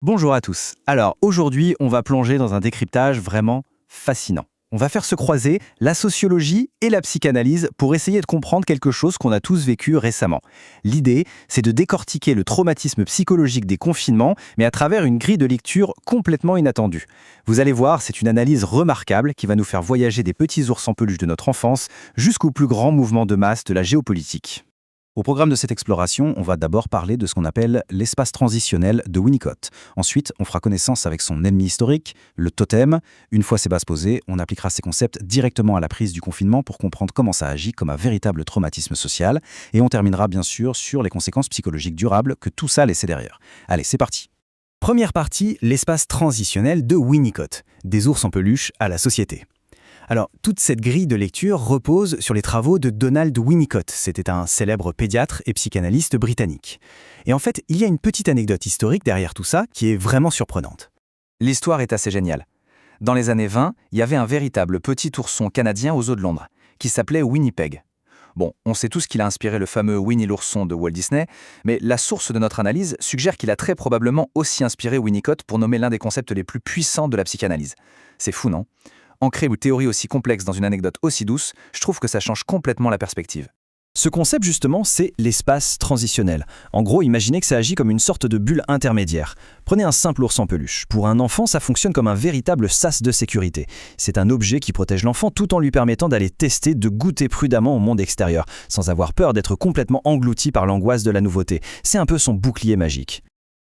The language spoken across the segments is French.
Bonjour à tous. Alors aujourd'hui, on va plonger dans un décryptage vraiment fascinant. On va faire se croiser la sociologie et la psychanalyse pour essayer de comprendre quelque chose qu'on a tous vécu récemment. L'idée, c'est de décortiquer le traumatisme psychologique des confinements, mais à travers une grille de lecture complètement inattendue. Vous allez voir, c'est une analyse remarquable qui va nous faire voyager des petits ours en peluche de notre enfance jusqu'au plus grand mouvement de masse de la géopolitique. Au programme de cette exploration, on va d'abord parler de ce qu'on appelle l'espace transitionnel de Winnicott. Ensuite, on fera connaissance avec son ennemi historique, le totem. Une fois ces bases posées, on appliquera ces concepts directement à la prise du confinement pour comprendre comment ça agit comme un véritable traumatisme social. Et on terminera bien sûr sur les conséquences psychologiques durables que tout ça laissait derrière. Allez, c'est parti. Première partie, l'espace transitionnel de Winnicott, des ours en peluche à la société. Alors, toute cette grille de lecture repose sur les travaux de Donald Winnicott. C'était un célèbre pédiatre et psychanalyste britannique. Et en fait, il y a une petite anecdote historique derrière tout ça qui est vraiment surprenante. L'histoire est assez géniale. Dans les années 20, il y avait un véritable petit ourson canadien aux eaux de Londres, qui s'appelait Winnipeg. Bon, on sait tous qu'il a inspiré le fameux Winnie l'ourson de Walt Disney, mais la source de notre analyse suggère qu'il a très probablement aussi inspiré Winnicott pour nommer l'un des concepts les plus puissants de la psychanalyse. C'est fou, non ? Ancrer une théorie aussi complexe dans une anecdote aussi douce, je trouve que ça change complètement la perspective. Ce concept justement, c'est l'espace transitionnel. En gros, imaginez que ça agit comme une sorte de bulle intermédiaire. Prenez un simple ours en peluche. Pour un enfant, ça fonctionne comme un véritable sas de sécurité. C'est un objet qui protège l'enfant tout en lui permettant d'aller tester, de goûter prudemment au monde extérieur, sans avoir peur d'être complètement englouti par l'angoisse de la nouveauté. C'est un peu son bouclier magique.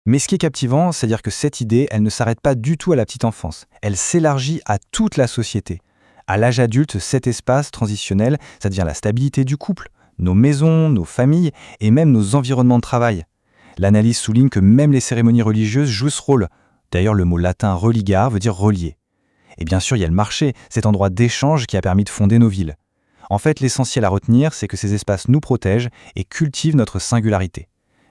Mais ce qui est captivant, c'est-à-dire que cette idée, elle ne s'arrête pas du tout à la petite enfance. Elle s'élargit à toute la société. À l'âge adulte, cet espace transitionnel, ça devient la stabilité du couple, nos maisons, nos familles et même nos environnements de travail. L'analyse souligne que même les cérémonies religieuses jouent ce rôle. D'ailleurs, le mot latin religare veut dire relier. Et bien sûr, il y a le marché, cet endroit d'échange qui a permis de fonder nos villes. En fait, l'essentiel à retenir, c'est que ces espaces nous protègent et cultivent notre singularité.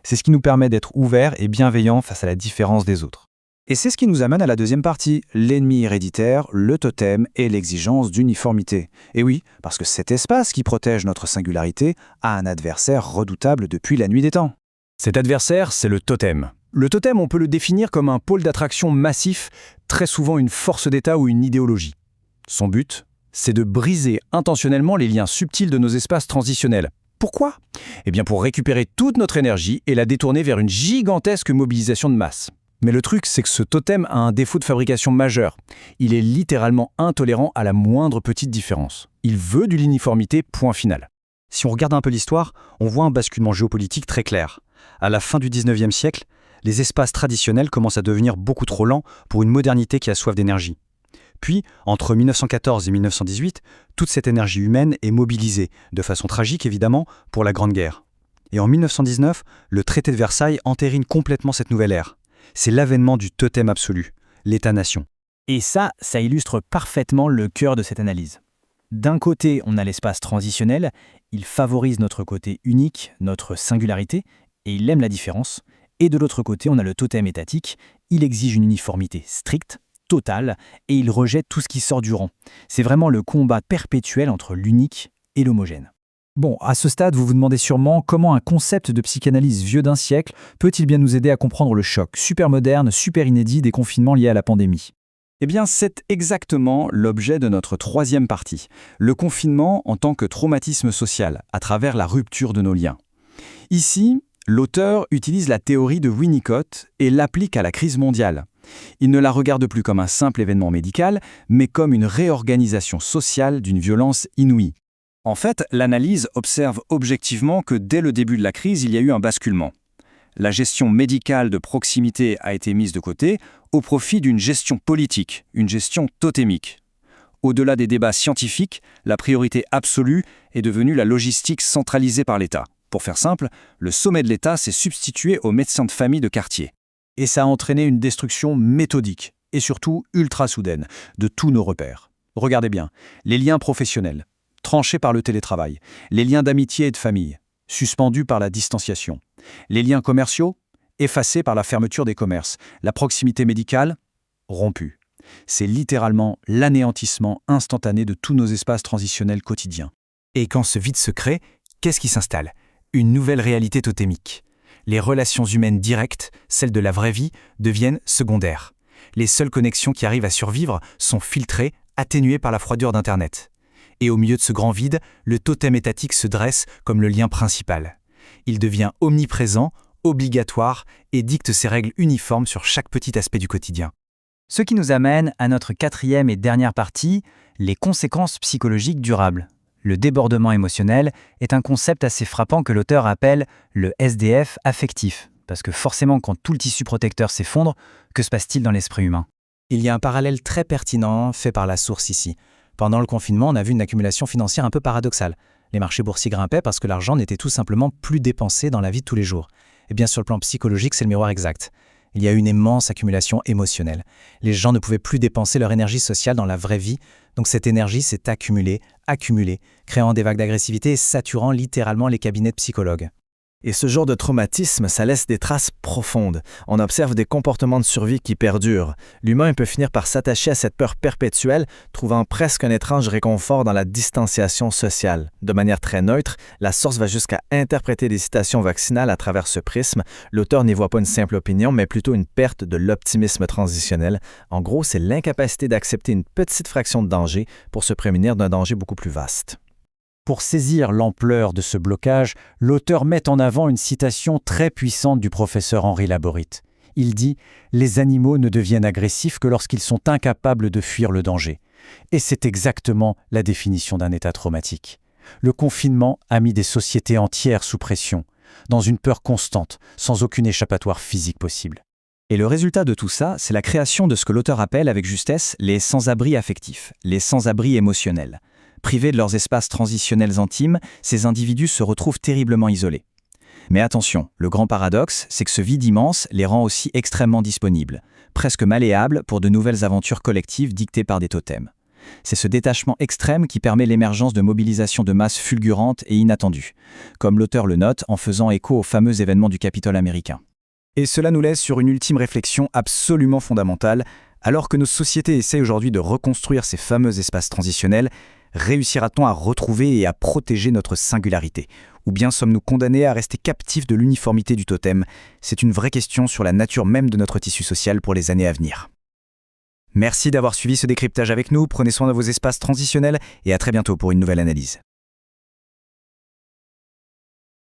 C'est ce qui nous permet d'être ouverts et bienveillants face à la différence des autres. Et c'est ce qui nous amène à la deuxième partie, l'ennemi héréditaire, le totem et l'exigence d'uniformité. Et oui, parce que cet espace qui protège notre singularité a un adversaire redoutable depuis la nuit des temps. Cet adversaire, c'est le totem. Le totem, on peut le définir comme un pôle d'attraction massif, très souvent une force d'État ou une idéologie. Son but, c'est de briser intentionnellement les liens subtils de nos espaces transitionnels. Pourquoi ? Eh bien pour récupérer toute notre énergie et la détourner vers une gigantesque mobilisation de masse. Mais le truc, c'est que ce totem a un défaut de fabrication majeur. Il est littéralement intolérant à la moindre petite différence. Il veut de l'uniformité, point final. Si on regarde un peu l'histoire, on voit un basculement géopolitique très clair. À la fin du 19e siècle, les espaces traditionnels commencent à devenir beaucoup trop lents pour une modernité qui a soif d'énergie. Puis, entre 1914 et 1918, toute cette énergie humaine est mobilisée, de façon tragique évidemment, pour la Grande Guerre. Et en 1919, le traité de Versailles entérine complètement cette nouvelle ère. C'est l'avènement du totem absolu, l'État-nation. Et ça illustre parfaitement le cœur de cette analyse. D'un côté, on a l'espace transitionnel, il favorise notre côté unique, notre singularité, et il aime la différence. Et de l'autre côté, on a le totem étatique, il exige une uniformité stricte, total, et il rejette tout ce qui sort du rang. C'est vraiment le combat perpétuel entre l'unique et l'homogène. Bon, à ce stade, vous vous demandez sûrement comment un concept de psychanalyse vieux d'un siècle peut-il bien nous aider à comprendre le choc super moderne, super inédit des confinements liés à la pandémie. Eh bien, c'est exactement l'objet de notre troisième partie, le confinement en tant que traumatisme social, à travers la rupture de nos liens. Ici, l'auteur utilise la théorie de Winnicott et l'applique à la crise mondiale. Il ne la regarde plus comme un simple événement médical, mais comme une réorganisation sociale d'une violence inouïe. En fait, l'analyse observe objectivement que dès le début de la crise, il y a eu un basculement. La gestion médicale de proximité a été mise de côté au profit d'une gestion politique, une gestion totémique. Au-delà des débats scientifiques, la priorité absolue est devenue la logistique centralisée par l'État. Pour faire simple, le sommet de l'État s'est substitué aux médecins de famille de quartier. Et ça a entraîné une destruction méthodique, et surtout ultra soudaine, de tous nos repères. Regardez bien, les liens professionnels, tranchés par le télétravail, les liens d'amitié et de famille, suspendus par la distanciation, les liens commerciaux, effacés par la fermeture des commerces, la proximité médicale, rompue. C'est littéralement l'anéantissement instantané de tous nos espaces transitionnels quotidiens. Et quand ce vide se crée, qu'est-ce qui s'installe ? Une nouvelle réalité totémique. Les relations humaines directes, celles de la vraie vie, deviennent secondaires. Les seules connexions qui arrivent à survivre sont filtrées, atténuées par la froidure d'Internet. Et au milieu de ce grand vide, le totem étatique se dresse comme le lien principal. Il devient omniprésent, obligatoire et dicte ses règles uniformes sur chaque petit aspect du quotidien. Ce qui nous amène à notre quatrième et dernière partie, les conséquences psychologiques durables. Le débordement émotionnel est un concept assez frappant que l'auteur appelle le SDF affectif, parce que forcément quand tout le tissu protecteur s'effondre, que se passe-t-il dans l'esprit humain? Il y a un parallèle très pertinent fait par la source ici. Pendant le confinement, on a vu une accumulation financière un peu paradoxale. Les marchés boursiers grimpaient parce que l'argent n'était tout simplement plus dépensé dans la vie de tous les jours. Et bien sur le plan psychologique, c'est le miroir exact. Il y a une immense accumulation émotionnelle. Les gens ne pouvaient plus dépenser leur énergie sociale dans la vraie vie, donc cette énergie s'est accumulée, créant des vagues d'agressivité et saturant littéralement les cabinets de psychologues. Et ce genre de traumatisme, ça laisse des traces profondes. On observe des comportements de survie qui perdurent. L'humain peut finir par s'attacher à cette peur perpétuelle, trouvant presque un étrange réconfort dans la distanciation sociale. De manière très neutre, la source va jusqu'à interpréter des citations vaccinales à travers ce prisme. L'auteur n'y voit pas une simple opinion, mais plutôt une perte de l'optimisme transitionnel. En gros, c'est l'incapacité d'accepter une petite fraction de danger pour se prémunir d'un danger beaucoup plus vaste. Pour saisir l'ampleur de ce blocage, l'auteur met en avant une citation très puissante du professeur Henri Laborit. Il dit « Les animaux ne deviennent agressifs que lorsqu'ils sont incapables de fuir le danger ». Et c'est exactement la définition d'un état traumatique. Le confinement a mis des sociétés entières sous pression, dans une peur constante, sans aucune échappatoire physique possible. Et le résultat de tout ça, c'est la création de ce que l'auteur appelle avec justesse les sans-abri affectifs, les sans-abri émotionnels. Privés de leurs espaces transitionnels intimes, ces individus se retrouvent terriblement isolés. Mais attention, le grand paradoxe, c'est que ce vide immense les rend aussi extrêmement disponibles, presque malléables pour de nouvelles aventures collectives dictées par des totems. C'est ce détachement extrême qui permet l'émergence de mobilisations de masse fulgurantes et inattendues, comme l'auteur le note en faisant écho au fameux événement du Capitole américain. Et cela nous laisse sur une ultime réflexion absolument fondamentale. Alors que nos sociétés essaient aujourd'hui de reconstruire ces fameux espaces transitionnels, réussira-t-on à retrouver et à protéger notre singularité? Ou bien sommes-nous condamnés à rester captifs de l'uniformité du totem? C'est une vraie question sur la nature même de notre tissu social pour les années à venir. Merci d'avoir suivi ce décryptage avec nous, prenez soin de vos espaces transitionnels et à très bientôt pour une nouvelle analyse.